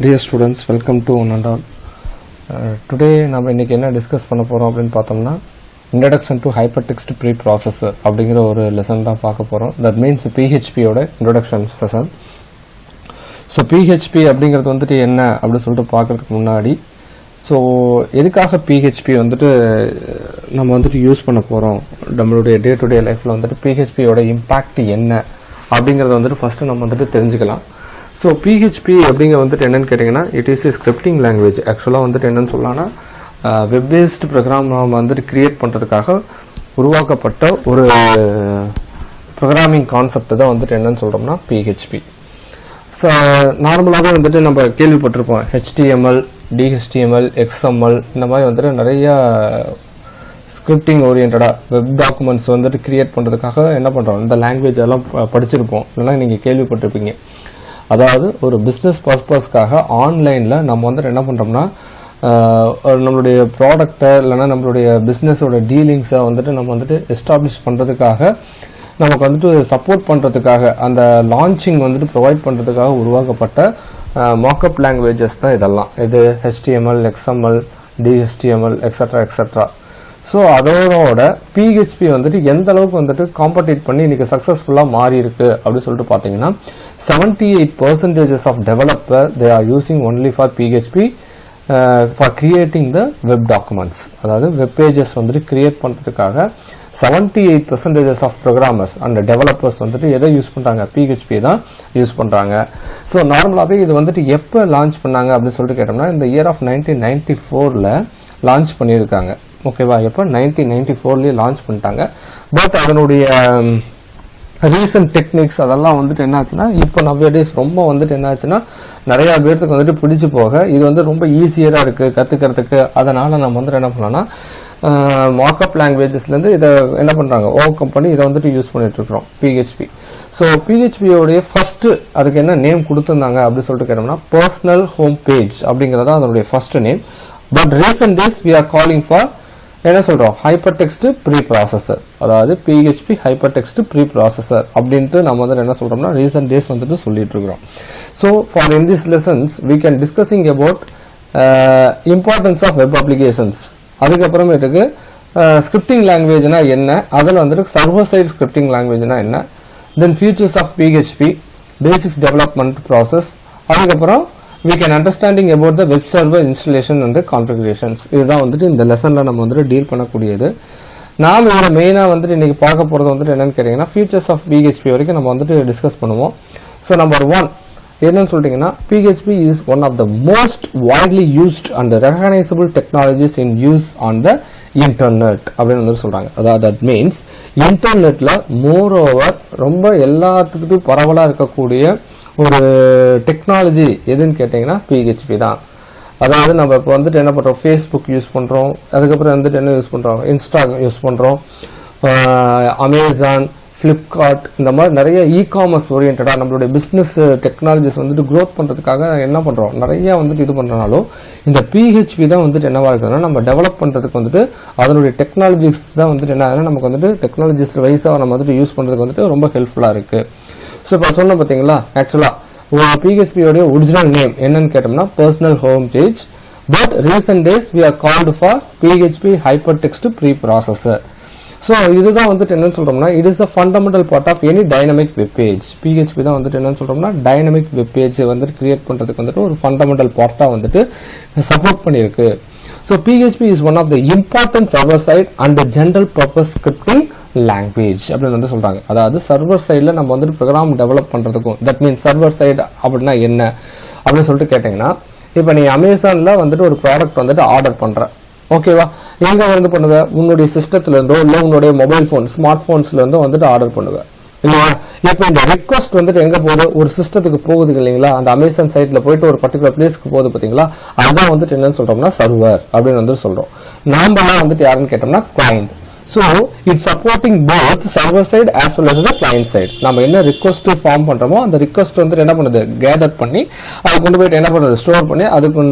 Dear students, welcome to one and all. Today நம்ம இன்னைக்கு என்ன டிஸ்கஸ் பண்ண போறோம் அப்படினு பார்த்தோம்னா Introduction to Hypertext Preprocessor அப்படிங்கற ஒரு லெசன் தான் பார்க்க போறோம். That means PHP ஓட introduction session. So PHP அப்படிங்கிறது வந்துட்டு என்ன அப்படி சொல்லிட்டு பார்க்கிறதுக்கு முன்னாடி எதுக்காக PHP வந்துட்டு நம்ம வந்துட்டு யூஸ் பண்ண போறோம் நம்மளுடைய டே டு டே லைஃப்ல வந்துட்டு PHP ஓட இம்பாக்ட் என்ன அப்படிங்கறத வந்துட்டு ஃபர்ஸ்ட் நம்ம வந்துட்டு தெரிஞ்சுக்கலாம். So PHP அப்படிங்க வந்துட்டு என்னன்னு கேட்டிங்கன்னா it is a scripting language. ஆக்சுவலா வந்துட்டு என்னன்னு சொல்லலாம்னா வெப் பேஸ்ட் ப்ரோக்ராம் நாம வந்துட்டு கிரியேட் பண்றதுக்காக உருவாக்கப்பட்ட ஒரு ப்ரோக்ராமிங் கான்செப்ட் தான் வந்துட்டு என்னன்னு சொல்றோம்னா PHP. ஸோ நார்மலாகவே வந்துட்டு நம்ம கேள்விப்பட்டிருப்போம் HTML, DHTML, XML இந்த மாதிரி வந்துட்டு நிறைய ஸ்கிரிப்டிங் ஓரியன்டா வெப் டாக்குமெண்ட்ஸ் வந்துட்டு கிரியேட் பண்றதுக்காக என்ன பண்றோம் இந்த லாங்குவேஜ் எல்லாம் படிச்சிருப்போம் இல்லைன்னா நீங்க கேள்விப்பட்டிருப்பீங்க. அதாவது ஒரு பிசினஸ் பர்பஸ்க்காக ஆன்லைன்ல நம்ம வந்துட்டு என்ன பண்றோம்னா நம்மளுடைய ப்ராடக்ட்டை இல்லைன்னா நம்மளுடைய பிசினஸோட டீலிங்ஸை வந்துட்டு நம்ம வந்துட்டு எஸ்டாப்ளிஷ் பண்றதுக்காக நமக்கு வந்துட்டு சப்போர்ட் பண்றதுக்காக அந்த லான்ச்சிங் வந்துட்டு ப்ரொவைட் பண்றதுக்காக உருவாக்கப்பட்ட மார்க்அப் லாங்குவேஜஸ் தான் இதெல்லாம். இது HTML, XML, DHTML etcetera etcetera. So அதோட PHP வந்துட்டு எந்த அளவுக்கு வந்துட்டு காம்படிட் பண்ணி இன்னைக்கு சக்சஸ்ஃபுல்லா மாறி இருக்கு அப்படின்னு சொல்லிட்டு பாத்தீங்கன்னா 78% of developer they are using only for PHP for creating the web documents. அதாவது வெப் பேஜஸ் வந்துட்டு கிரியேட் பண்றதுக்காக 78% ஆஃப் ப்ரோக்ராமர்ஸ் அண்ட் டெவலப்பர்ஸ் வந்துட்டு எதை யூஸ் பண்றாங்க PHP தான் யூஸ் பண்றாங்க. ஸோ நார்மலாவே இது வந்துட்டு எப்போ லான்ச் பண்ணாங்க அப்படின்னு சொல்லிட்டு கேட்டோம்னா இந்த இயர் ஆஃப் 1994ல லான்ச் பண்ணியிருக்காங்க. ஓகேவா, எப்போ 1994லயே லான்ச் பண்ணிட்டாங்க. பட் அதனுடைய ரீசன்ட் டெக்னிக்ஸ் அதெல்லாம் வந்துட்டு என்ன ஆச்சுன்னா இப்போ நவடேஸ் ரொம்ப வந்துட்டு என்ன ஆச்சுன்னா நிறைய பேருக்கு வந்துட்டு பிடிச்சு போக இது வந்து ரொம்ப ஈஸியரா இருக்கு கத்துக்கிறதுக்கு. அதனால நம்ம வந்துட்டு என்ன பண்ணலாம்னா மார்க்அப் லாங்குவேஜஸ்ல இருந்து இதை என்ன பண்றாங்க ஓவர் கம் பண்ணி இதை வந்துட்டு யூஸ் பண்ணிட்டு இருக்கிறோம் PHP. ஸோ PHP ஃபர்ஸ்ட் அதுக்கு என்ன நேம் கொடுத்திருந்தாங்க அப்படின்னு சொல்லிட்டு கேட்டோம்னா பர்சனல் ஹோம் பேஜ் அப்படிங்கறத அதனுடைய first name. But recent days we are calling for என்ன சொல்றோம் ஹைப்பர்டெக்ஸ்ட் ப்ரீப்ராசஸர். அதாவது PHP ஹைப்பர்டெக்ஸ்ட் ப்ரீப்ராசஸர் அப்படின்ட்டு நம்ம வந்து என்ன சொல்றோம்னா ரீசன்ட் டேஸ் வந்துட்டு சொல்லிட்டு இருக்கிறோம். So far in this lessons we can discussing about importance of web applications. அதுக்கப்புறமேட்டுக்கு ஸ்கிரிப்டிங் லாங்குவேஜ்னா என்ன, அதில் வந்துட்டு சர்வர் சைட் ஸ்கிரிப்டிங் லாங்குவேஜ்னா என்ன, then features of PHP, basics development process, அதுக்கப்புறம் we can understanding about the web server installation and the configurations. இதுதான் வந்துட்டு இந்த லெசன்ல நம்ம வந்துட்டு டீல் பண்ணக்கூடியது. நாம இதில் மெயினா வந்துட்டு இன்னைக்கு பார்க்க போறது வந்துட்டு என்னன்னு கேட்டீங்கன்னா ஃபியூச்சர்ஸ் ஆஃப் PHP வரைக்கும் நம்ம வந்துட்டு டிஸ்கஸ் பண்ணுவோம். ஸோ நம்பர் 1 என்னன்னு சொல்லிட்டீங்கன்னா PHP is one of the most widely used and recognizable technologies in use on the internet அப்படின்னு வந்து சொல்றாங்க. அதாவது that means இன்டர்நெட்ல மோர் ஓவர் ரொம்ப எல்லாத்துக்கிட்டும் பரவலா இருக்கக்கூடிய ஒரு டெக்னாலஜி எதுன்னு கேட்டீங்கன்னா PHP தான். அதாவது நம்ம இப்போ வந்துட்டு என்ன பண்றோம் ஃபேஸ்புக் யூஸ் பண்றோம், அதுக்கப்புறம் வந்துட்டு என்ன யூஸ் பண்றோம் இன்ஸ்டாகிராம் யூஸ் பண்றோம், அமேசான், பிளிப்கார்ட் இந்த மாதிரி நிறைய காமர்ஸ் ஓரியன்டா நம்மளுடைய பிசினஸ் டெக்னாலஜிஸ் வந்துட்டு க்ரோத் பண்றதுக்காக என்ன பண்றோம் நிறைய வந்துட்டு இது பண்றனாலும் இந்த PHP தான் வந்துட்டு என்னவா இருக்குதுன்னா நம்ம டெவலப் பண்றதுக்கு வந்துட்டு அதனுடைய டெக்னாலஜிஸ் தான் வந்துட்டு என்ன ஆகுதுன்னா நமக்கு வந்துட்டு டெக்னாலஜிஸ் வைஸா நம்ம வந்துட்டு யூஸ் பண்றதுக்கு வந்துட்டு ரொம்ப ஹெல்ப்ஃபுல்லா இருக்கு. ஸோ இப்போ சொன்ன பார்த்தீங்களா ஆக்சுவலா PHP உடைய ஒரிஜினல் நேம் என்னன்னு கேட்டோம்னா personal home page. But recent days we are called for PHP hypertext preprocessor. So இதுதான் வந்துட்டு என்னன்னு சொல்றோம்னா it is the fundamental part of any dynamic web page. PHP தான் வந்துட்டு என்னன்னு சொல்றோம்னா டைனமிக் வெப் பேஜ் வந்துட்டு கிரியேட் பண்றதுக்கு வந்துட்டு ஒரு ஃபண்டமெண்டல் பார்ட்டா வந்துட்டு சப்போர்ட் பண்ணிருக்கு. So PHP is one of the important server side and the general purpose scripting language அப்படின்னு வந்து சொல்றாங்க. அதாவது சர்வர் சைட்ல நம்ம வந்துட்டு ப்ரோக்ராம் டெவலப் பண்றதுக்கும் தட் மீன்ஸ் சர்வர் சைடு அப்படின்னா என்ன அப்படின்னு சொல்லிட்டு கேட்டீங்கன்னா இப்போ நீ அமேசான்ல வந்துட்டு ஒரு ப்ராடக்ட் வந்துட்டு ஆர்டர் பண்ற ஓகேவா, எங்க வந்து பண்ணுவ உன்னுடைய சிஸ்டத்துல இருந்தோ இல்ல உன்னுடைய மொபைல் போன் ஸ்மார்ட் போன்ஸ்ல இருந்தோ வந்துட்டு ஆர்டர் பண்ணுவ இல்லையா. இப்போ இந்த ரிக்வஸ்ட் வந்துட்டு எங்க போகுது ஒரு சிஸ்டத்துக்கு போகுது இல்லைங்களா, அந்த அமேசான் சைட்ல போயிட்டு ஒரு பர்டிகுலர் பிளேஸ்க்கு போகுது பாத்தீங்களா, அதான் வந்துட்டு என்னன்னு சொல்றோம்னா சர்வர் அப்படின்னு வந்து சொல்றோம். நாமெல்லாம் வந்துட்டு யாருன்னு கேட்டோம்னா client. So it's supporting both server side as well as the client side. நம்ம என்ன ரிக்வெஸ்ட் ஃபார்ம் பண்றோமோ அந்த ரிக்வெஸ்ட் வந்து என்ன பண்ணுது கேதர் பண்ணி அதை கொண்டு போயிட்டு என்ன பண்றது ஸ்டோர் பண்ணி அதுக்கு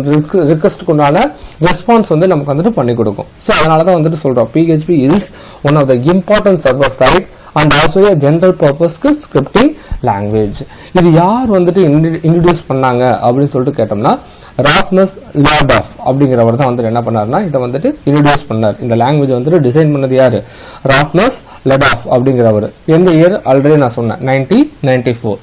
ரிக்வெஸ்ட்க்கு உண்டான ரெஸ்பான்ஸ் வந்து நமக்கு வந்துட்டு பண்ணி கொடுக்கும். ஸோ அதனால தான் வந்துட்டு சொல்றோம் PHP is one of the important server side and also a general purpose scripting language. இது யார் வந்துட்டு இன்ட்ரடியூஸ் பண்ணாங்க அப்படின்னு சொல்லிட்டு கேட்டோம்னா ராஸ்மஸ் லார்டாஃப் அப்படிங்கிறவர் தான் வந்துட்டு என்ன பண்ணாருன்னா இதை வந்துட்டு இன்ட்ரடியூஸ் பண்ணார். இந்த லாங்குவேஜ் வந்துட்டு டிசைன் பண்ணது யாரு? ராஸ்மஸ் லார்டாஃப் அப்படிங்கிறவர். எந்த இயர் ஆல்ரெடி நான் சொன்னேன், 1994.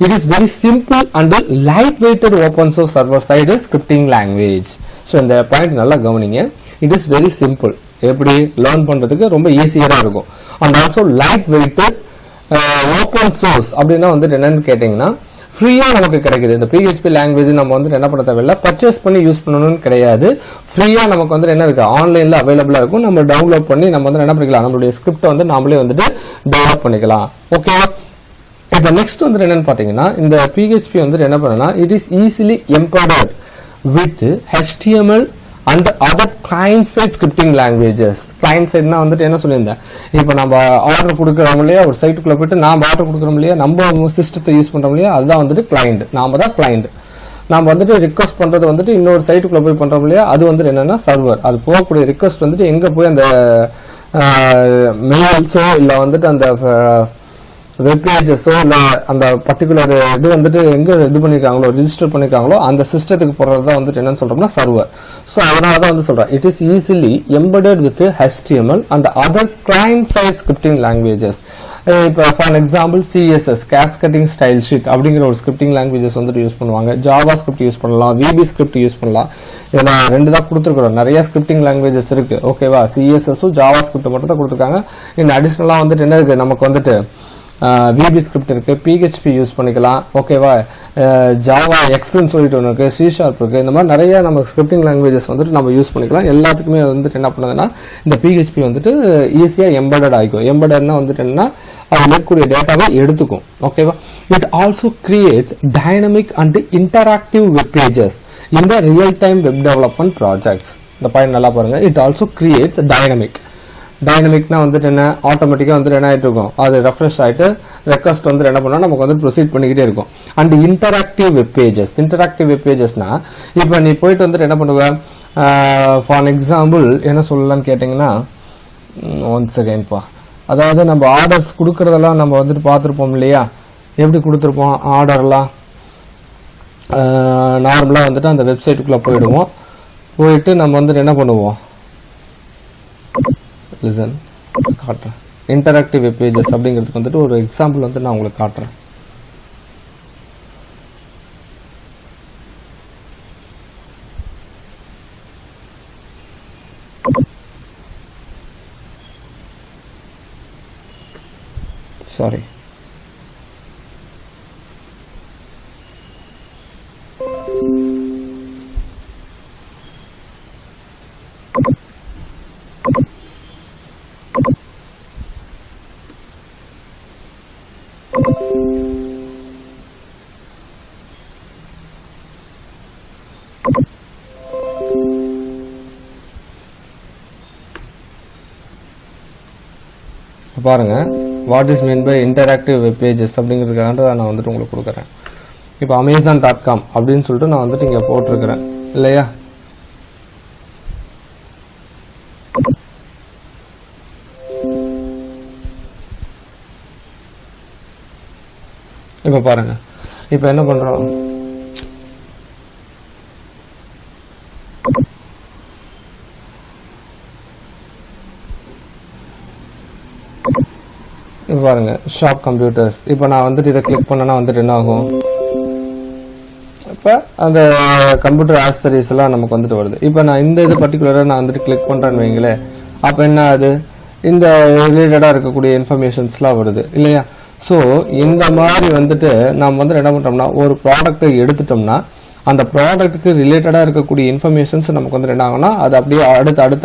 It is very simple and lightweighted open source server side scripting language. So இந்த பாயிண்ட் நல்லா கவனிங்க. It is very simple. எப்படி லேர்ன் பண்றதுக்கு ரொம்ப ஈஸியா இருக்கும். And also lightweighted open source அப்படின்னா வந்துட்டு என்னன்னு கேட்டீங்கன்னா ஃப்ரீயா நமக்கு கிடைக்குது. இந்த PHP லாங்குவேஜ் நம்ம வந்துட்டு என்ன பண்ண தேவையில்ல, பர்ச்சேஸ் பண்ணி யூஸ் பண்ணணும்னு கிடையாது. ஃப்ரீயா நமக்கு வந்துட்டு என்ன இருக்கு, ஆன்லைன்ல அவைலபிளா இருக்கும். நம்ம டவுன்லோட் பண்ணி நம்ம வந்து என்ன பண்ணிக்கலாம், நம்மளுடைய ஸ்கிரிப்ட் வந்து நாமளே வந்துட்டு டெவலப் பண்ணிக்கலாம். ஓகே, இப்போ நெக்ஸ்ட் வந்து என்னன்னு பாத்தீங்கன்னா இந்த PHP வந்து என்ன பண்ணனா it is easily embedded with HTML and other client side scripting languages. client sideனா வந்துட்டு என்ன சொல்லியிருந்தேன், இப்போ நம்ம ஆர்டர் கொடுக்குறோம் இல்லையா, ஒரு சைட்டுக்குள்ள போயிட்டு நாம ஆர்டர் கொடுக்குறோம் இல்லையா, நம்ம சிஸ்டத்தை யூஸ் பண்றோம் இல்லையா, அதுதான் வந்துட்டு கிளைண்ட். நாம தான் கிளைண்ட். நாம வந்துட்டு ரிக்வஸ்ட் பண்றது வந்துட்டு இன்னொரு சைட்டுக்குள்ள போய் பண்றோம் இல்லையா, அது வந்துட்டு என்னன்னா சர்வர். அது போகக்கூடிய ரிக்வஸ்ட் வந்துட்டு எங்க போய் அந்த மெயில்ஸோ இல்ல வந்துட்டு அந்த வெப் பேஜஸோ இல்ல அந்த பர்டிகுலர் இது வந்துட்டு எங்க இது பண்ணிருக்காங்களோ, ரிஜிஸ்டர் பண்ணிருக்காங்களோ அந்த சிஸ்டத்துக்கு போறதுதான் வந்துட்டு என்னன்னு சொல்றோம்னா சர்வர். சோ அதனாலதான் வந்து சொல்றேன் it is easily embedded with HTML and other client side scripting languages. இப்போ for example CSS cascading style sheet அப்படிங்கிற ஒரு ஸ்கிரிப்டிங் லாங்குவேஜஸ் வந்துட்டு யூஸ் பண்ணுவாங்க. ஜாவா ஸ்கிரிப்ட் யூஸ் பண்ணலாம், VB ஸ்கிரிப்ட் யூஸ் பண்ணலாம். இதெல்லாம் ரெண்டு தான் கொடுத்துருக்கோம். நிறைய ஸ்கிரிப்டிங் லாங்குவேஜஸ் இருக்கு. ஓகேவா, CSS ஜாவா ஸ்கிரிப்ட் மட்டும் தான் கொடுத்துருக்காங்க. இன்னும் அடிஷனலா வந்துட்டு என்ன இருக்கு, நமக்கு வந்துட்டு VB ஸ்கிரிப்ட் இருக்கு, PHP யூஸ் பண்ணிக்கலாம். ஓகேவா, ஜாவா எக்ஸ்ன்னு சொல்லிட்டு ஒன்று இருக்கு, C# இருக்கு. இந்த மாதிரி நிறைய நம்ம ஸ்கிரிப்டிங் லாங்குவேஜஸ் வந்துட்டு நம்ம யூஸ் பண்ணிக்கலாம். எல்லாத்துக்குமே வந்துட்டு என்ன பண்ணுதுன்னா இந்த PHP வந்துட்டு ஈஸியா எம்பெடட் ஆகிக்கும். எம்பெடட்னா வந்துட்டு என்னன்னா அது இருக்கக்கூடிய டேட்டாவை எடுத்துக்கும். ஓகேவா, it also creates dynamic and interactive web pages in the real time web development projects. இந்த பாயிண்ட் நல்லா பாருங்க. இட் ஆல்சோ கிரியேட்ஸ் டைனமிக்னா வந்துட்டு என்ன, ஆட்டோமேட்டிக்கா வந்துட்டு என்ன ஆயிட்டு இருக்கும், அது ரெஃப்ரெஷ் ஆயிட்டு ரெக்வஸ்ட் வந்து என்ன பண்ணா நமக்கு வந்து ப்ரொசீட் பண்ணிக்கிட்டே இருக்கும். அண்ட் இன்டராக்டிவ் வெப் பேஜஸ்னா இப்போ நீ போயிட்டு வந்துட்டு என்ன பண்ணுவ, ஃபார் எக்ஸாம்பிள் என்ன சொல்லலாம்னு கேட்டீங்கன்னா, ஒன் செகண்ட்ப்பா, அதாவது நம்ம ஆர்டர்ஸ் கொடுக்கறதெல்லாம் நம்ம வந்துட்டு பார்த்துருப்போம் இல்லையா, எப்படி கொடுத்துருப்போம் ஆர்டர்லாம். நார்மலா வந்துட்டு அந்த வெப்சைட்டுக்குள்ள போயிடுவோம். போயிட்டு நம்ம வந்துட்டு என்ன பண்ணுவோம், லிசன் காட்டுறேன். இன்டராக்டிவ் வெப் பேஜஸ் அப்படிங்கிறதுக்கு வந்துட்டு ஒரு எக்ஸாம்பிள் வந்து நான் உங்களுக்கு காட்டுறேன். சாரி, பாருங்க. What is mean by interactive web pages அப்படிங்கிறதுக்காக நான் வந்துட்டு உங்களுக்கு கொடுக்குறேன். இப்போ amazon.com அப்படின்னு சொல்லிட்டு நான் வந்துட்டு இங்க போட்டிருக்கிறேன் இல்லையா. இப்ப பாருங்க, இப்ப என்ன பண்றோம், பாருங்க ஷாப் கம்ப்யூட்டர்ஸ். இப்போ நான் வந்துட்டு இதை கிளிக் பண்ணனா வந்துட்டு என்ன ஆகும், இப்போ அந்த கம்ப்யூட்டர் ஆக்சசரிஸ் எல்லாம் நமக்கு வந்துட்டு வருது. இப்போ நான் இந்த இது பர்டிகுலரா நான் வந்துட்டு கிளிக் பண்றேன்னு வைங்களேன், அப்ப என்ன ஆகுது, இந்த ரிலேட்டடா இருக்கக்கூடிய இன்ஃபர்மேஷன்ஸ்லாம் வருது இல்லையா. ஸோ இந்த மாதிரி வந்துட்டு நம்ம வந்து என்ன பண்றோம்னா, ஒரு ப்ராடக்ட்டை எடுத்துட்டோம்னா அந்த ப்ராடக்ட்டுக்கு ரிலேட்டடா இருக்கக்கூடிய இன்ஃபர்மேஷன்ஸ் நமக்கு வந்து என்ன ஆகும்னா அது அப்படியே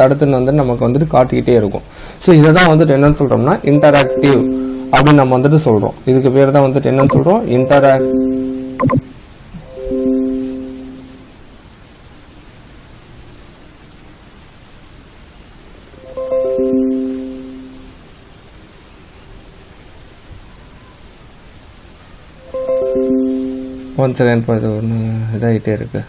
அடுத்துன்னு வந்து நமக்கு வந்துட்டு காட்டிக்கிட்டே இருக்கும். ஸோ இதை தான் வந்துட்டு என்னன்னு சொல்றோம்னா இன்டராக்டிவ் அப்படின்னு நம்ம வந்துட்டு சொல்றோம். இதுக்கு பேர் தான் வந்துட்டு என்னன்னு சொல்றோம், ஒன் செகண்ட். இது ஒன்று இதாகிட்டே இருக்கு.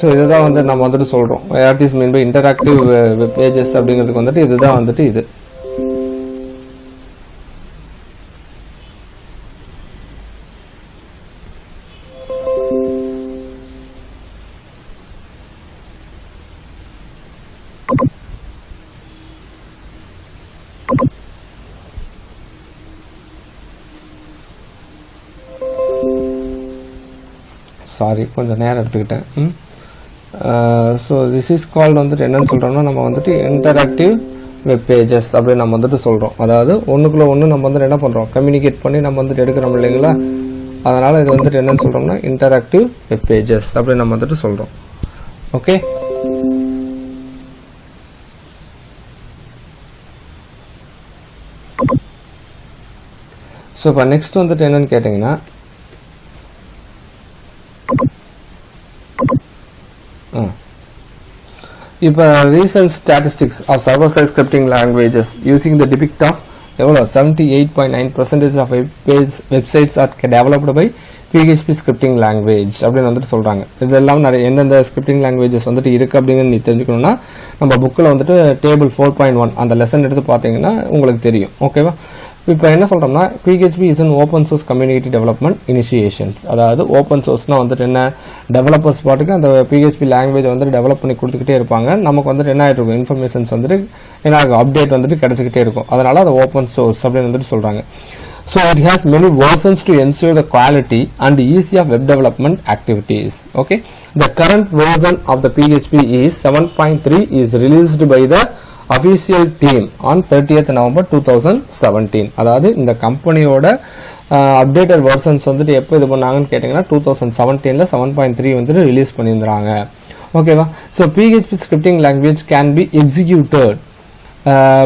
ஸோ இதுதான் வந்து நம்ம வந்துட்டு சொல்றோம். What is mean by interactive web pages அப்படிங்கிறதுக்கு வந்துட்டு இதுதான் வந்துட்டு இது. சாரி, கொஞ்சம் நேரம் எடுத்துக்கிட்டேன். ஸோ திஸ் இஸ் கால்டு வந்துட்டு என்னன்னு சொல்றோம்னா, நம்ம வந்துட்டு இன்டராக்டிவ் வெப் பேஜஸ் அப்படின்னு நம்ம வந்துட்டு சொல்றோம். அதாவது ஒண்ணுக்குள்ள ஒன்று நம்ம வந்துட்டு என்ன பண்றோம், கம்யூனிகேட் பண்ணி நம்ம வந்துட்டு எடுக்கிறோம் இல்லைங்களா. அதனால இது வந்துட்டு என்னன்னு சொல்றோம்னா இன்டராக்டிவ் வெப் பேஜஸ் அப்படின்னு நம்ம வந்துட்டு சொல்றோம். ஓகே, ஸோ இப்போ நெக்ஸ்ட் வந்துட்டு என்னன்னு கேட்டீங்கன்னா, இப்போ recent statistics of server-side scripting languages using the depict of 78.9% of websites are developed by PHP scripting language அப்படின்னு வந்துட்டு சொல்றாங்க. இதெல்லாம் நிறைய எந்தெந்த ஸ்கிரிப்டிங் லாங்குவேஜஸ் வந்துட்டு இருக்கு அப்படிங்கிறது நீ தெரிஞ்சுக்கணும்னா நம்ம புக்கில் வந்துட்டு டேபிள் 4.1 அந்த லெசன் எடுத்து பார்த்தீங்கன்னா உங்களுக்கு தெரியும். ஓகேவா, இப்போ என்ன சொல்றோம்னா PHP is an open source community development initiations. அதாவது ஓப்பன் சோர்ஸ்னா வந்துட்டு என்ன, டெவலப்பர்ஸ் பாட்டுக்கு அந்த PHP லாங்குவேஜ் வந்துட்டு டெவலப் பண்ணி கொடுத்துக்கிட்டே இருப்பாங்க. நமக்கு வந்துட்டு என்ன ஆயிட்டு இருக்கும், இன்ஃபர்மேஷன்ஸ் வந்துட்டு என்ன அப்டேட் வந்துட்டு கிடைச்சிக்கிட்டே இருக்கும். அதனால அது ஓப்பன் சோர்ஸ் அப்படின்னு வந்துட்டு சொல்றாங்க. So it has many versions to ensure the quality and ease of web development activities. Okay, the current version of the PHP is 7.3 is released by the official team on 30th November 2017. அதாவது இந்த கம்பெனியோட updated versions வந்துட்டு எப்போ இது பண்ணாங்கன்னு கேட்டிங்கன்னா 2017ல 7.3 வந்துட்டு release பண்ணியிருந்தாங்க. ஓகேவா, so PHP scripting language can be executed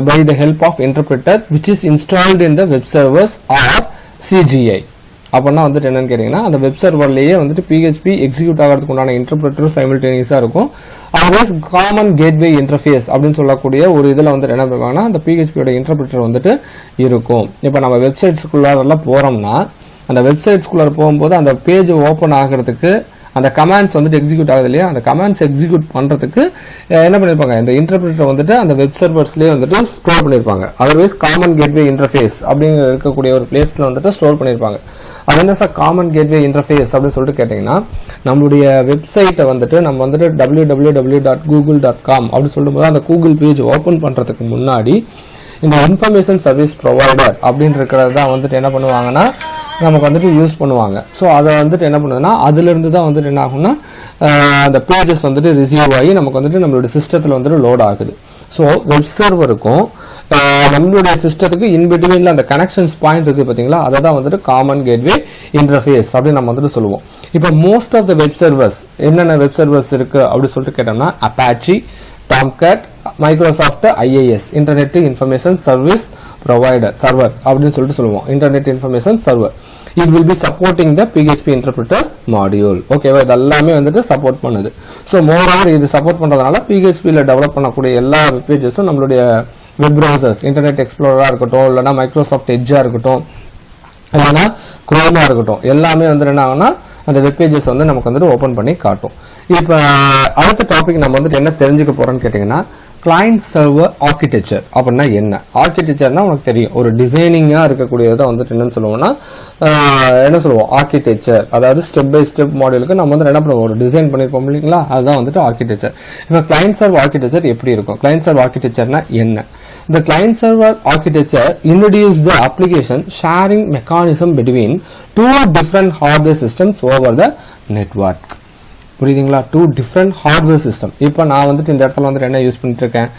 by the help of interpreter which is installed in the web servers or CGI. அப்படின்னா வந்துட்டு என்னன்னு கேட்டீங்கன்னா, அந்த வெப் சர்வர்லயே வந்துட்டு PHP எக்ஸிக்யூட் ஆகிறதுக்கு உண்டான இன்டர்பிரட்டரும் சைமல்டேனியஸா இருக்கும். அதர்வைஸ் காமன் கேட்வே இன்டர்ஃபேஸ் அப்படின்னு சொல்லக்கூடிய ஒரு இதுல வந்துட்டு என்ன பண்ணுவாங்கன்னா, அந்த PHP-யோட இன்டர்பிரட்டர் வந்துட்டு இருக்கும். இப்போ நம்ம வெப்சைட்ஸ்குள்ளாரெல்லாம் போறோம்னா, அந்த வெப்சைட்ஸ்குள்ளார போகும்போது அந்த பேஜ் ஓப்பன் ஆகிறதுக்கு அந்த கமாண்ட்ஸ் வந்துட்டு எக்ஸிக்யூட் ஆகுது இல்லையா, அந்த கமாண்ட்ஸ் எக்ஸிக்யூட் பண்றதுக்கு என்ன பண்ணிருப்பாங்க, இந்த இன்டர்பிரட்டர் வந்துட்டு அந்த வெப் சர்வர்ஸ்லயே வந்துட்டு ஸ்டோர் பண்ணிருப்பாங்க. அதர்வைஸ் காமன் கேட்வே இன்டர்ஃபேஸ் அப்படிங்கிற இருக்கக்கூடிய ஒரு பிளேஸ்ல வந்துட்டு ஸ்டோர் பண்ணிருப்பாங்க. அது என்ன சார் காமன் கேட்வே இன்டர்ஃபேஸ் அப்படின்னு சொல்லிட்டு கேட்டீங்கன்னா, நம்மளுடைய வெப்சைட்டை வந்துட்டு நம்ம வந்துட்டு www.google.com அப்படின்னு சொல்லும்போது அந்த கூகுள் பேஜ் ஓபன் பண்றதுக்கு முன்னாடி இந்த இன்ஃபர்மேஷன் சர்வீஸ் ப்ரொவைடர் அப்படின்னு இருக்கிறது தான் வந்துட்டு என்ன பண்ணுவாங்கன்னா நமக்கு வந்துட்டு யூஸ் பண்ணுவாங்க. ஸோ அதை வந்துட்டு என்ன பண்ணுதுன்னா, அதுல இருந்து தான் வந்துட்டு என்ன ஆகும்னா அந்த பேஜஸ் வந்துட்டு ரிசீவ் ஆகி நமக்கு வந்துட்டு நம்மளுடைய சிஸ்டத்துல வந்துட்டு லோட் ஆகுது. ஸோ வெப் சர்வருக்கும் நம்மளுடைய சிஸ்டத்துக்கு இன்பிட்வீன்ல அந்த கனெக்ஷன்ஸ் பாயிண்ட் இருக்கு பாத்தீங்களா, அதை தான் வந்துட்டு காமன் கேட்வே இன்டர்ஃபேஸ் அப்படின்னு நம்ம வந்துட்டு சொல்லுவோம். இப்போ most of the web servers என்னென்ன வெப் சர்வர்ஸ் இருக்கு அப்படின்னு சொல்லிட்டு கேட்டோம்னா, Apache, Tomcat, Microsoft IIS internet information service provider server அப்படின்னு சொல்லிட்டு சொல்லுவோம். Internet information server it will be supporting the PHP interpreter module. ஓகேவா, இது எல்லாமே வந்துட்டு சப்போர்ட் பண்ணுது. ஸோ மோரோவர் இது சப்போர்ட் பண்றதுனால PHP-ல டெவலப் பண்ணக்கூடிய எல்லா வெப் பேஜஸும் நம்மளுடைய வெப் ப்ரௌசர்ஸ் இன்டர்நெட் எக்ஸ்ப்ளோரரா இருக்கட்டும், இல்லைன்னா மைக்ரோசாஃப்ட் எட்ஜா இருக்கட்டும், இல்லைன்னா குரோமா இருக்கட்டும், எல்லாமே வந்து என்ன ஆகும்னா அந்த வெப் பேஜஸ் வந்து நமக்கு வந்துட்டு ஓபன் பண்ணி காட்டும். இப்போ அடுத்த டாபிக் நம்ம வந்துட்டு என்ன தெரிஞ்சுக்க போறோம்னு கேட்டீங்கன்னா, கிளைண்ட் சர்வர் ஆர்கிடெக்சர் அப்படின்னா என்ன. ஆர்கிடெக்சர்னா உனக்கு தெரியும், ஒரு டிசைனிங்கா இருக்கக்கூடியதான் வந்துட்டு என்னன்னு சொல்லுவோம்னா என்ன சொல்லுவோம் ஆர்கிடெக்சர். அதாவது ஸ்டெப் பை ஸ்டெப் மாடலுக்கு நம்ம வந்து என்ன பண்ணுவோம், ஒரு டிசைன் பண்ணிருப்போம் இல்லைங்களா, அதுதான் வந்துட்டு ஆர்கிடெக்சர். இப்போ கிளைண்ட் சர்வர் ஆர்கிடெக்சர் எப்படி இருக்கும், கிளைண்ட் சர்வர் ஆர்கிடெக்சர்னா என்ன. The client server architecture introduced the application sharing mechanism between two different hardware systems over the network. புரியுதுங்களா, டூ டிஃப்ரெண்ட் ஹார்ட்வேர் சிஸ்டம். இப்போ நான் வந்துட்டு இந்த இடத்துல வந்துட்டு என்ன யூஸ் பண்ணிட்டு இருக்கேன்,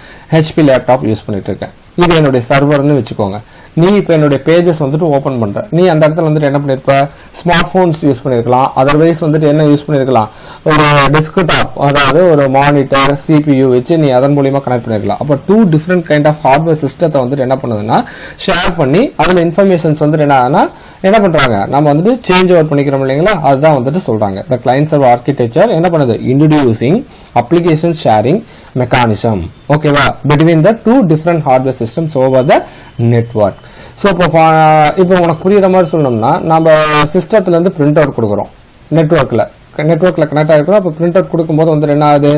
HP லேப்டாப் யூஸ் பண்ணிட்டு இருக்கேன். இது என்னுடைய சர்வர்னு வச்சுக்கோங்க. நீ இப்போ என்னுடைய பேஜஸ் வந்துட்டு ஓபன் பண்ற, நீ அந்த இடத்துல வந்துட்டு என்ன பண்ணிருப்ப, ஸ்மார்ட் போன்ஸ் யூஸ் பண்ணிருக்கலாம். அதர்வைஸ் வந்துட்டு என்ன யூஸ் பண்ணிருக்கலாம், ஒரு டெஸ்க்டாப், அதாவது ஒரு மானிட்டர், CPU வச்சு நீ அதன் மூலியமா கனெக்ட் பண்ணிருக்கலாம். அப்போ two different kind of hardware சிஸ்டத்தை வந்துட்டு என்ன பண்ணுதுன்னா ஷேர் பண்ணி அதுல இன்ஃபர்மேஷன்ஸ் வந்துட்டு என்ன பண்றாங்க, நம்ம வந்துட்டு சேஞ்ச் ஓவர் பண்ணிக்கிறோம் இல்லைங்களா, அதுதான் வந்துட்டு சொல்றாங்க. The client server architecture என்ன பண்ணுது, introducing application sharing mechanism, ஓகேவா, between the two different hardware systems over the network. So இப்போ உனக்கு புரியுற மாதிரி சொல்லணும்னா, நம்ம சிஸ்டத்துல இருந்து பிரிண்ட் அவுட் கொடுக்குறோம் நெட்வொர்க்ல, நெட்வொர்க்கில் கனெக்ட் ஆகிருக்கணும். அப்போ பிரிண்ட் அவுட் கொடுக்கும்போது வந்துட்டு என்ன ஆகுது,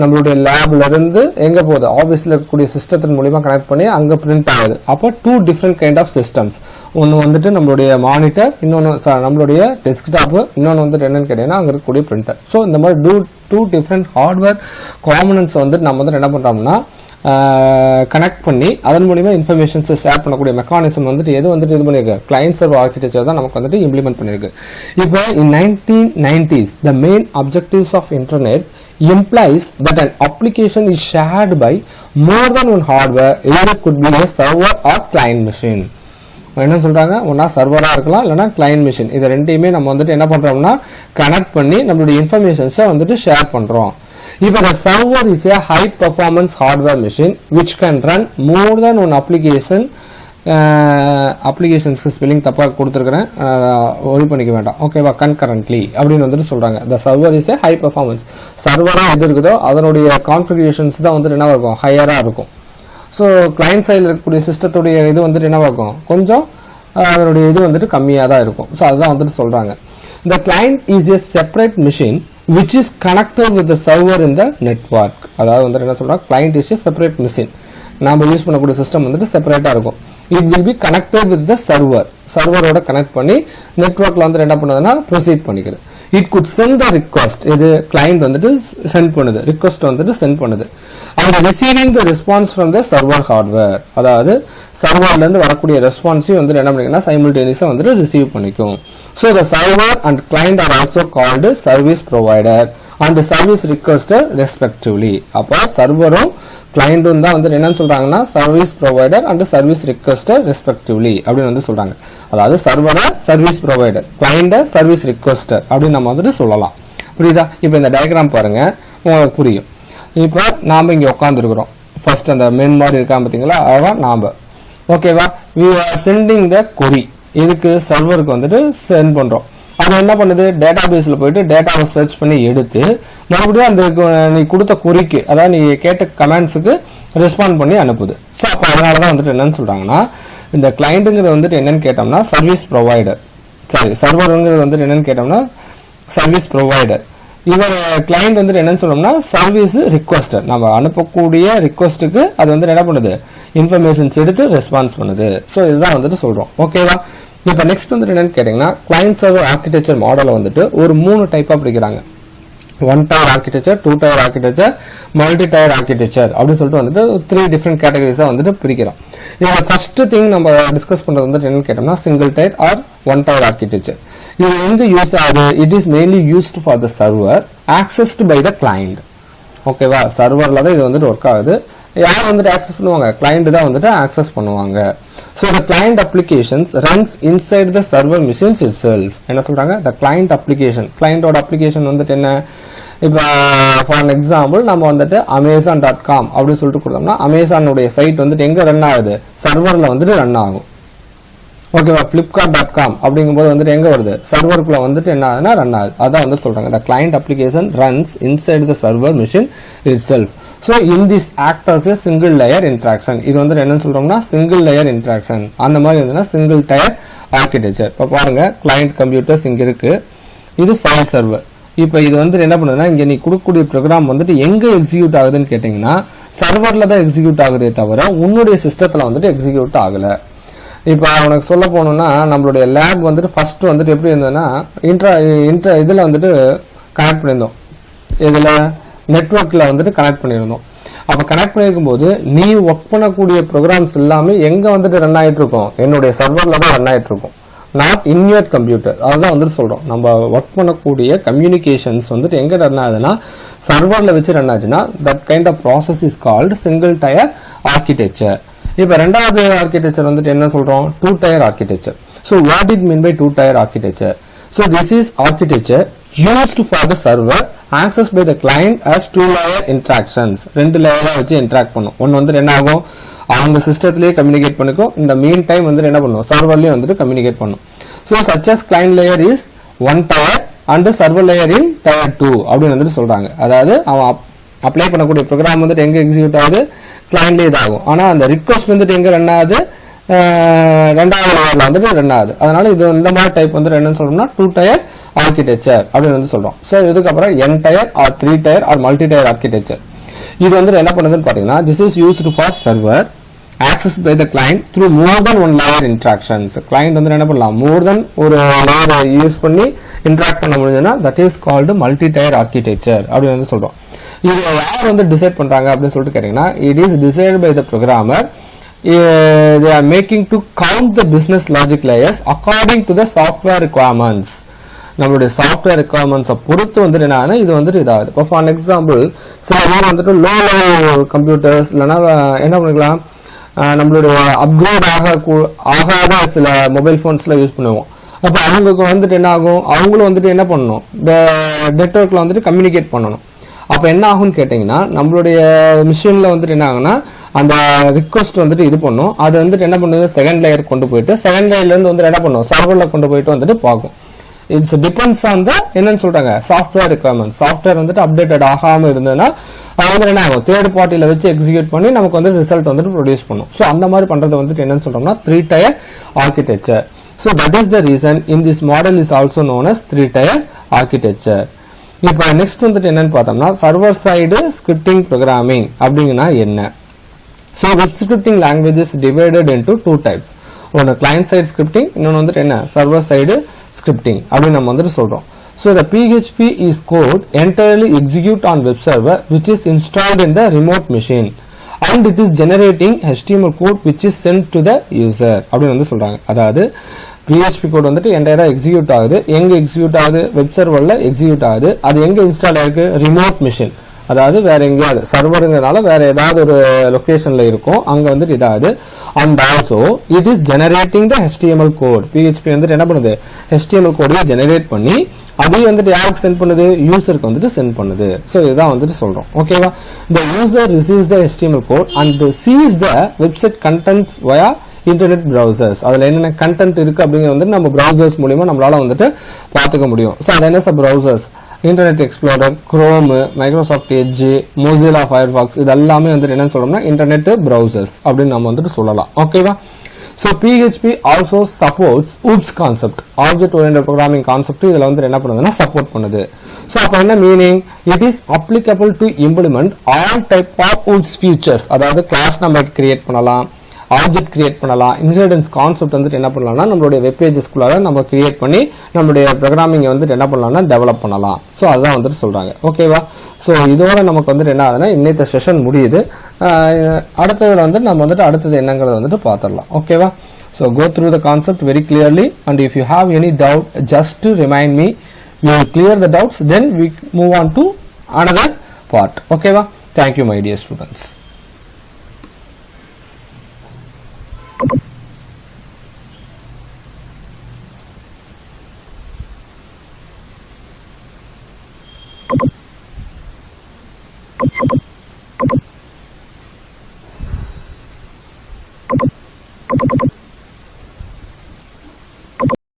நம்மளுடைய லேப்ல இருந்து எங்கே போகுது, ஆஃபீஸில் இருக்கக்கூடிய சிஸ்டத்தின் மூலிமா கனெக்ட் பண்ணி அங்கே பிரிண்ட் ஆகுது. அப்போ 2 டிஃப்ரெண்ட் கைண்ட் ஆஃப் சிஸ்டம்ஸ். ஒன்று வந்துட்டு நம்மளுடைய மானிட்டர், இன்னொன்று நம்மளுடைய டெஸ்க்டாப்பு, இன்னொன்று வந்துட்டு என்னன்னு கேட்டீங்கன்னா அங்கே இருக்கக்கூடிய பிரிண்டர். ஸோ இந்த மாதிரி 2 டிஃப்ரெண்ட் ஹார்ட்வேர் காம்பனன்ட்ஸ் வந்துட்டு நம்ம வந்துட்டு என்ன பண்ணுறோம்னா கனெக்ட் பண்ணி அதன் மூலியமா இன்ஃபர்மேஷன்ஸ் ஷேர் பண்ணக்கூடிய மெக்கானிசம் வந்துட்டு எது வந்துட்டு இது பண்ணிருக்கு, கிளையன்ட் சர்வர் ஆர்கிடெக்சர் தான் நமக்கு வந்துட்டு இம்ப்ளிமெண்ட் பண்ணிருக்கு. இப்போ in 1990s the main objectives of internet implies that an application is shared by more than one hardware, either could be a server or client machine. என்ன சொல்றாங்க, ஒன்னா சர்வரா இருக்கலாம் இல்லைன்னா கிளையன்ட் மிஷின். இது ரெண்டையுமே நம்ம வந்துட்டு என்ன பண்றோம்னா கனெக்ட் பண்ணி நம்மளுடைய இன்ஃபர்மேஷன்ஸை வந்துட்டு ஷேர் பண்றோம். இப்போ the server is a high performance hardware machine which can run more than one application. அப்ளிகேஷன்ஸ்க்கு ஸ்பெல்லிங் தப்பாக கொடுத்துருக்கிறேன், ஒரி பண்ணிக்க வேண்டாம், ஓகேவா. கன்கரண்ட்லி அப்படின்னு வந்துட்டு சொல்றாங்க. the server is a high performance. சர்வராக எது இருக்குதோ அதனுடைய கான்ஃபிகரேஷன்ஸ் தான் வந்துட்டு என்ன இருக்கும், ஹையரா இருக்கும். ஸோ கிளையன்ட் சைடில் இருக்கக்கூடிய சிஸ்டத்துடைய இது வந்துட்டு என்ன இருக்கும், கொஞ்சம் அதனுடைய இது வந்துட்டு கம்மியாக தான் இருக்கும். ஸோ அதுதான் வந்துட்டு சொல்றாங்க. the client is a separate machine which is connected with the server in the network. அதாவது வந்து என்ன சொல்றாங்க, client is a separate machine. நாம யூஸ் பண்ணக்கூடிய சிஸ்டம் வந்துட்டு செப்பரேட்டா இருக்கும். it will be connected with the server. சர்வரோட கனெக்ட் பண்ணி நெட்வொர்க்ல வந்து என்ன பண்ணுதுன்னா ப்ரொசீட் பண்ணிக்குது. it could send the request. இது client வந்துட்டு சென்ட் பண்ணுது, ரிக்வெஸ்ட் வந்துட்டு சென்ட் பண்ணுது. and receiving the response from the server hardware. அதாவது சர்வர்ல இருந்து வரக்கூடிய ரெஸ்பான்ஸையும் வந்து என்ன பண்ணிக்கன்னா சைமல்டேனியஸா வந்துட்டு ரிசீவ் பண்ணிக்கும். so the server and client are also called service provider and service requester respectively. அப்போ சர்வரும் கிளையண்டும் தான் வந்து என்னன்னு சொல்றாங்கன்னா service provider and service requester respectively அப்படின்னு வந்து சொல்றாங்க. அதாவது சர்வரை service provider, client service requester அப்படின்னு நம்ம வந்துட்டு சொல்லலாம். புரியுதா? இப்போ இந்த டயக்ராம் பாருங்க, உங்களுக்கு புரியும். இப்போ நாம இங்க உட்கார்ந்து இருக்கிறோம். ஃபர்ஸ்ட் அந்த மென் மாதிரி இருக்காம பாத்தீங்களா, அதான் நாம. ஓகேவா? we are sending the query. இதுக்கு சர்வருக்கு வந்துட்டு சென்ட் பண்றோம். அது என்ன பண்ணுது, டேட்டா பேஸ்ல போயிட்டு டேட்டாவை சர்ச் பண்ணி எடுத்து மறுபடியும் அந்த நீ கொடுத்த குறிக்கு, அதாவது நீ கேட்ட கமெண்ட்ஸுக்கு ரெஸ்பாண்ட் பண்ணி அனுப்புது. ஸோ அப்போ அதனாலதான் வந்துட்டு என்னன்னு சொல்றாங்கன்னா, இந்த கிளைண்ட்டுங்கிறது வந்துட்டு என்னன்னு கேட்டோம்னா சர்வீஸ் ப்ரொவைடர், சாரி சர்வருங்கிறது வந்துட்டு என்னன்னு கேட்டோம்னா சர்வீஸ் ப்ரொவைடர். இவர் கிளைண்ட் வந்துட்டு என்னன்னு சொல்லணும்னா சர்வீஸ் ரிக்வெஸ்டர். நம்ம அனுப்பக்கூடிய ரிக்வெஸ்ட்டுக்கு அது வந்து என்ன பண்ணுது, இன்ஃபர்மேஷன்ஸ் எடுத்து ரெஸ்பான்ஸ் பண்ணுது. ஸோ இதுதான் வந்துட்டு சொல்றோம். ஓகேவா? இப்போ நெக்ஸ்ட் வந்துட்டு என்னன்னு கேட்டீங்கன்னா, கிளைண்ட் சர்வர் ஆர்கிடெக்சர் மாடலை வந்துட்டு ஒரு 3 டைப்பா பிரிக்கிறாங்க. 1 tier architecture, 2 tier architecture, multi tier architecture அப்படின்னு சொல்லிட்டு வந்துட்டு 3 டிஃப்ரெண்ட் கேட்டகரிஸா வந்துட்டு பிரிக்கிறோம். இதுல ஃபர்ஸ்ட் திங் நம்ம டிஸ்கஸ் பண்றது வந்துட்டு என்னன்னு கேட்டோம்னா single tier or 1 tier architecture. இது எங்க யூஸ் ஆகுது, it is mainly used for the server accessed by the client. ஓகேவா? சர்வர்ல தான் இது வந்துட்டு ஒர்க் ஆகுது. யார் வந்துட்டு ஆக்சஸ் பண்ணுவாங்க, கிளைண்ட் தான் வந்துட்டு ஆக்சஸ் பண்ணுவாங்க. So the client applications runs inside the server machines itself. என்ன சொல்றாங்க, the client application, client ஓட application வந்துட்டு என்ன, இப்போ ஃபார் எக்ஸாம்பிள் நம்ம வந்துட்டு amazon.com அப்படின்னு சொல்லிட்டு கொடுத்தோம்னா அமேசானுடைய சைட் வந்துட்டு எங்க ரன் ஆகுது, சர்வர்ல வந்துட்டு ரன் ஆகும். ஓகேவா? flipkart.com அப்படிங்கும்போது வந்துட்டு எங்க வருது, சர்வருக்குள்ள வந்துட்டு என்ன ஆகுதுன்னா ரன் ஆகுது. அதான் வந்து சொல்றாங்க, the client application runs inside the server machine itself. So in this act as a single layer interaction. இது வந்து என்னன்னு சொல்றோம்னா single layer interaction. அந்த மாதிரி இருந்ததுன்னா single tier architecture. இப்போ பாருங்க, client computers இங்க இருக்கு, இது file server. இப்போ இது வந்து என்ன பண்ணுதுன்னா, இங்க நீ கொடுக்கக்கூடிய ப்ரோக்ராம் வந்துட்டு எங்க எக்ஸிக்யூட் ஆகுதுன்னு கேட்டீங்கன்னா சர்வர்ல தான் எக்ஸிக்யூட் ஆகுதே தவிர உன்னுடைய சிஸ்டத்துல வந்துட்டு எக்ஸிக்யூட் ஆகல. இப்போ உனக்கு சொல்ல போனோம்னா நம்மளுடைய லேப் வந்துட்டு ஃபர்ஸ்ட் வந்துட்டு எப்படி இருந்ததுன்னா இதுல வந்துட்டு கனெக்ட் பண்ணியிருந்தோம், இதுல நெட்வொர்க்ல வந்துட்டு கனெக்ட் பண்ணியிருந்தோம். அப்ப கனெக்ட் பண்ணிருக்கும் போது நீ ஒர்க் பண்ணக்கூடிய ப்ரோக்ராம்ஸ் எல்லாமே எங்க வந்துட்டு ரன் ஆயிட்டு இருக்கும், என்னுடைய சர்வர்ல தான் ரன் ஆயிட்டு இருக்கும், நாட் இன் யுவர் கம்ப்யூட்டர். அதுதான் வந்துட்டு சொல்றோம், நம்ம ஒர்க் பண்ணக்கூடிய கம்யூனிகேஷன்ஸ் வந்துட்டு எங்க ரன் ஆகுதுன்னா சர்வர்ல வச்சு ரன் ஆச்சுன்னா that kind of process is called single tier architecture. இப்ப ரெண்டாவது ஆர்கிடெக்சர் வந்துட்டு என்ன சொல்றோம், 2 tier architecture. So what it mean by 2 tier architecture? So this is architecture used for the server accessed by the client as 2 layer interactions. 2 லேயரா வச்சு interact பண்ணும். ஒன்னு வந்து என்ன ஆகும், அவங்க சிஸ்டத்திலேயே கம்யூனிகேட் பண்ணிக்கும், இந்த மீன் டைம் வந்து என்ன பண்ணும், சர்வர்லயே வந்துட்டு கம்யூனிகேட் பண்ணும். So such as client layer is 1 tier and the server layer in tier 2 அப்படின்னு வந்துட்டு சொல்றாங்க. அதாவது அவன் அப்ளை பண்ணக்கூடிய ப்ரோக்ராம் வந்துட்டு எங்க எக்ஸிக்யூட் ஆகுது, கிளைண்ட்ல இதாகும். ஆனா அந்த ரிக்வெஸ்ட் வந்துட்டு எங்க ரன் ஆகுது, ரெண்டாவது லேயர்ல வந்துட்டு ரன் ஆகுது. அதனால இது இந்த மாதிரி டைப் வந்து என்னன்னு சொல்றோம்னா 2 டயர் ஆர்கிடெக்சர் அப்படின்னு வந்து சொல்றோம். ஸோ இதுக்கப்புறம் n tier or 3 tier or multi tier architecture. இது வந்து என்ன பண்ணுதுன்னு பாத்தீங்கன்னா this is used for server accessed by the client through more than one layer interactions. client வந்து என்ன பண்ணலாம் more than ஒரு layer யூஸ் பண்ணி interact பண்ண முடியும்னா that is called multi tier architecture அப்படி வந்து சொல்றோம். இது யார் வந்து டிசைட் பண்றாங்க அப்படின்னு சொல்லிட்டு கேட்டீங்கன்னா it is decided by the programmer. They are making to count the business logic layers according to the software requirements. நம்மளுடைய சாஃப்ட்வேர் ரெக்குவயர்மெண்ட்ஸை பொறுத்து வந்துட்டு என்னன்னா இது வந்துட்டு இதாகுது. இப்போ ஃபார் எக்ஸாம்பிள் சில பேர் வந்துட்டு லோ லெவல் கம்ப்யூட்டர்ஸ் இல்லைன்னா என்ன பண்ணிக்கலாம் நம்மளுடைய அப்கிரேட் ஆகாத சில மொபைல் போன்ஸ்ல யூஸ் பண்ணுவோம். அப்போ அவங்களுக்கு வந்துட்டு என்ன ஆகும் அவங்களும் வந்துட்டு என்ன பண்ணணும் நெட்வொர்க்ல வந்துட்டு கம்யூனிகேட் பண்ணணும். அப்போ என்ன ஆகும்னு கேட்டீங்கன்னா நம்மளுடைய மிஷின்ல வந்துட்டு என்ன ஆகும்னா அந்த ரிக்வஸ்ட் வந்துட்டு இது பண்ணும். அது வந்துட்டு என்ன பண்ணுது செகண்ட் லேயர் கொண்டு போயிட்டு செகண்ட் லேயர்ல இருந்து வந்து என்ன பண்ணும் சர்வர்ல கொண்டு போயிட்டு வந்துட்டு பார்க்கும். இட்ஸ் டிபெண்ட்ஸ் ஆன் த என்னன்னு சொல்றாங்க சாஃப்ட்வேர் ரெக்குவயர்மெண்ட். சாஃப்ட்வேர் வந்துட்டு அப்டேட்டட் ஆகாம இருந்ததுன்னா அது வந்து என்ன ஆகும் தேர்ட் பார்ட்டியில வச்சு எக்ஸிக்யூட் பண்ணி நமக்கு வந்து ரிசல்ட் வந்துட்டு ப்ரொடியூஸ் பண்ணும். ஸோ அந்த மாதிரி பண்றது வந்துட்டு என்னன்னு சொல்றோம்னா 3 tier architecture. So that is the reason in this model is also known as 3 tier architecture. இப்போ நெக்ஸ்ட் வந்துட்டு என்னன்னு பார்த்தோம்னா சர்வர் சைடு ஸ்கிரிப்டிங் ப்ரோக்ராமிங் அப்படிங்கன்னா என்ன? So web scripting language is divided into 2 types. ஒன்று கிளைண்ட் சைடு ஸ்கிரிப்டிங், இன்னொன்று வந்துட்டு என்ன சர்வர் சைடு ஸ்கிரிப்டிங் அப்படின்னு நம்ம வந்துட்டு சொல்றோம். So the PHP is code entirely execute on web server which is installed in the remote machine and it is generating HTML code which is sent to the user அப்படின்னு வந்து சொல்றாங்க. அதாவது PHP code வந்துட்டு என்டையரா execute ஆகுது. எங்க execute ஆகுது web சர்வர்ல execute ஆகுது. அது எங்க இன்ஸ்டால் ஆயிருக்கு ரிமோட் மிஷின், அதாவது வேற எங்கேயாவது சர்வருங்கிறதுனால வேற ஏதாவது ஒரு லொகேஷன்ல இருக்கும் அங்க வந்துட்டு இதாகுது. And also it is generating the HTML code. PHP வந்துட்டு என்ன பண்ணுது HTML கோடையை ஜெனரேட் பண்ணி அதையும் வந்துட்டு யாருக்கு சென்ட் பண்ணுது யூசருக்கு வந்துட்டு சென்ட் பண்ணுது. ஸோ இதுதான் வந்துட்டு சொல்றோம். ஓகேவா? the user receives the HTML code and sees the website contents via internet browsers. அதுல என்னென்ன கண்டென்ட் இருக்கு அப்படிங்கிறது வந்து நம்ம பிரவுசர்ஸ் மூலியமா நம்மளால வந்துட்டு பார்த்துக்க முடியும். ஸோ அது என்ன browsers internet explorer, Chrome, Microsoft Edge, Mozilla Firefox இது எல்லாமே வந்துட்டு என்னன்னு சொல்லணும்னா இன்டர்நெட் பிரவுசர்ஸ் அப்படின்னு நம்ம வந்துட்டு சொல்லலாம். ஓகேவா? So PHP also supports OOPS concept, object oriented programming concept. இதுல வந்து என்ன பண்ணுதுன்னா சப்போர்ட் பண்ணுது. So அப்ப என்ன meaning? It is applicable to implement all type of OOPS features. அதாவது கிளாஸ் நம்ம கிரியேட் பண்ணலாம், ஆப்ஜெக்ட் கிரியேட் பண்ணலாம், இன்ஹெரிடன்ஸ் கான்செப்ட் வந்துட்டு என்ன பண்ணலாம்னா நம்மளுடைய வெப் பேஜஸ்க்குள்ளார நம்ம கிரியேட் பண்ணி நம்மளுடைய ப்ரோக்ராமிங்கை வந்துட்டு என்ன பண்ணலாம்னா டெவலப் பண்ணலாம். ஸோ அதுதான் வந்துட்டு சொல்றாங்க. ஓகேவா? ஸோ இதோட நமக்கு வந்துட்டு என்ன ஆகுதுன்னா இன்னைக்கு செஷன் முடியுது. அடுத்ததுல வந்து நம்ம வந்துட்டு அடுத்தது என்னங்கிறத வந்துட்டு பார்த்துடலாம். ஓகேவா? So go through the concept very clearly and if you have any doubt just to remind me. You will clear the doubts then we move on to another part. ஓகேவா? Thank you my dear students. You